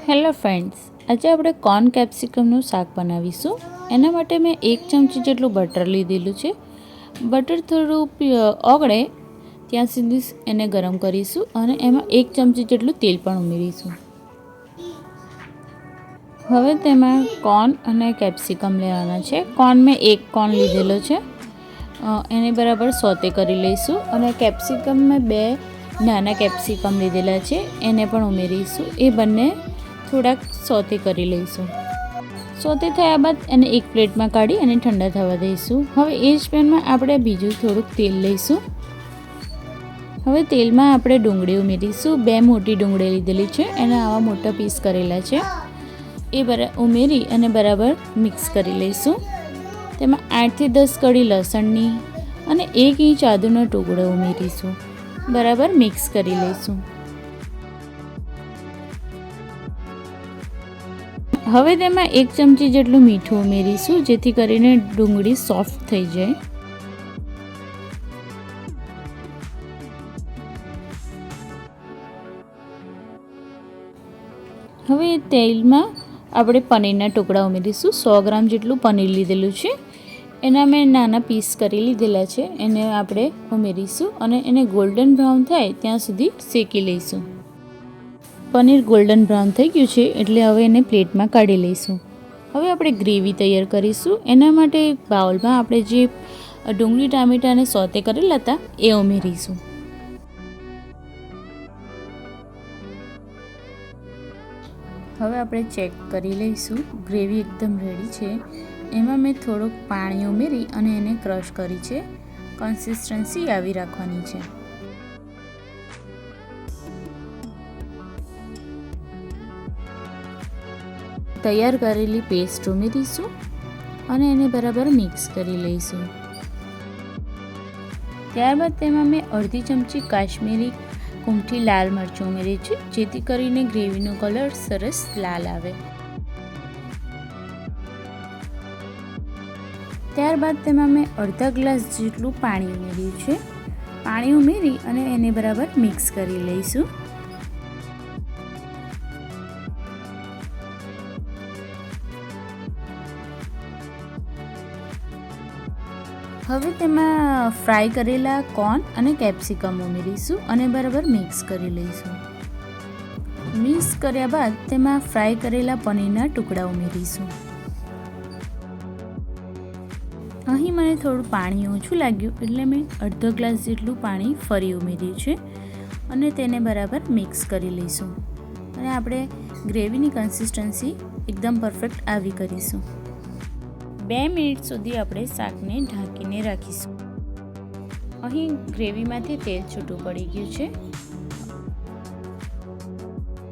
Hello friends, આજે આપણે corn કેપ્સિકમનું શાક બનાવીશું. એના માટે મેં 1 ચમચી જેટલું બટર લીધેલું છે. બટર થોડું ઓગળે ત્યાં સુધી એને ગરમ કરીશું અને એમાં 1 ચમચી જેટલું તેલ પણ ઉમેરીશું. હવે તેમાં કોર્ન અને કેપ્સિકમ લેવાના છે. કોર્ન મેં 1 કોર્ન લીધેલો છે, એને બરાબર સોતે કરી લઈશું. અને કેપ્સિકમ મેં 2 નાના કેપ્સિકમ લીધેલા છે, એને પણ ઉમેરીશું. એ બંને થોડાક સોતે કરી લઈશું. સોતે થયા બાદ એને એક પ્લેટમાં કાઢી અને ઠંડા થવા દઈશું. હવે એ જ પેનમાં આપણે બીજું થોડુંક તેલ લઈશું. હવે તેલમાં આપણે ડુંગળી ઉમેરીશું. 2 મોટી ડુંગળી લીધેલી છે, એના આવા મોટા પીસ કરેલા છે. એ ઉમેરી અને બરાબર મિક્સ કરી લઈશું. તેમાં 8 થી 10 કળી લસણની અને 1 ઇંચ આદુનો ટુકડો ઉમેરીશું. બરાબર મિક્સ કરી લઈશું. હવે તેમાં 1 ચમચી જેટલું મીઠું ઉમેરીશું, જેથી કરીને ડુંગળી સોફ્ટ થઈ જાય. હવે તેલમાં આપણે પનીરના ટુકડા ઉમેરીશું. 100 ગ્રામ જેટલું પનીર લીધેલું છે, એના મેં નાના પીસ કરી લીધેલા છે. એને આપણે ઉમેરીશું અને એને ગોલ્ડન બ્રાઉન થાય ત્યાં સુધી શેકી લઈશું. પનીર ગોલ્ડન બ્રાઉન થઈ ગયું છે, એટલે હવે એને પ્લેટમાં કાઢી લઈશું. હવે આપણે ગ્રેવી તૈયાર કરીશું. એના માટે એક બાઉલમાં આપણે જે ડુંગળી ટામેટાને સોતે કરેલા હતા એ ઉમેરીશું. હવે આપણે ચેક કરી લઈશું. ગ્રેવી એકદમ રેડી છે. એમાં મેં થોડુંક પાણી ઉમેરી અને એને ક્રશ કરી છે. કન્સિસ્ટન્સી આવી રાખવાની છે. તૈયાર કરેલી પેસ્ટ ઉમેરીશું અને એને બરાબર મિક્સ કરી લઈશું. ત્યારબાદ તેમાં મેં અડધી ચમચી કાશ્મીરી કૂમઠી લાલ મરચું ઉમેરી છે, જેથી કરીને ગ્રેવીનો કલર સરસ લાલ આવે. ત્યારબાદ તેમાં મેં અડધા ગ્લાસ જેટલું પાણી ઉમેર્યું છે. પાણી ઉમેરી અને એને બરાબર મિક્સ કરી લઈશું. હવે તેમાં ફ્રાય કરેલા કોર્ન અને કેપ્સિકમ ઉમેરીશું અને બરાબર મિક્સ કરી લઈશું. મિક્સ કર્યા બાદ તેમાં ફ્રાય કરેલા પનીરના ટુકડા ઉમેરીશું. અહીં મને થોડું પાણી ઓછું લાગ્યું, એટલે મેં અડધો ગ્લાસ જેટલું પાણી ફરી ઉમેર્યું છે અને તેને બરાબર મિક્સ કરી લઈશું. અને આપણે ગ્રેવીની કન્સિસ્ટન્સી એકદમ પરફેક્ટ આવી કરીશું. 2 મિનિટ સુધી આપણે શાકને ઢાંકીને રાખીશું. અહીં ગ્રેવીમાંથી તેલ છૂટું પડી ગયું છે.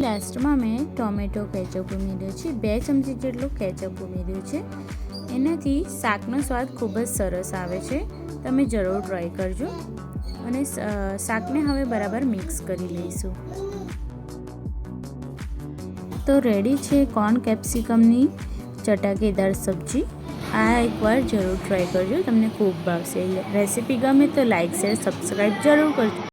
લાસ્ટમાં મેં ટોમેટો કેચઅપ ઉમેર્યો છે. 2 ચમચી જેટલું કેચઅપ ઉમેર્યું છે. એનાથી શાકનો સ્વાદ ખૂબ જ સરસ આવે છે. તમે જરૂર ટ્રાય કરજો. અને શાકને હવે બરાબર મિક્સ કરી લઈશું. તો રેડી છે કોર્ન કેપ્સિકમની ચટાકેદાર સબ્જી. આ એકવાર જરૂર ટ્રાય કરજો, તમને ખૂબ ભાવશે. રેસીપી ગમે તો લાઇક શેર સબસ્ક્રાઈબ જરૂર કરજો.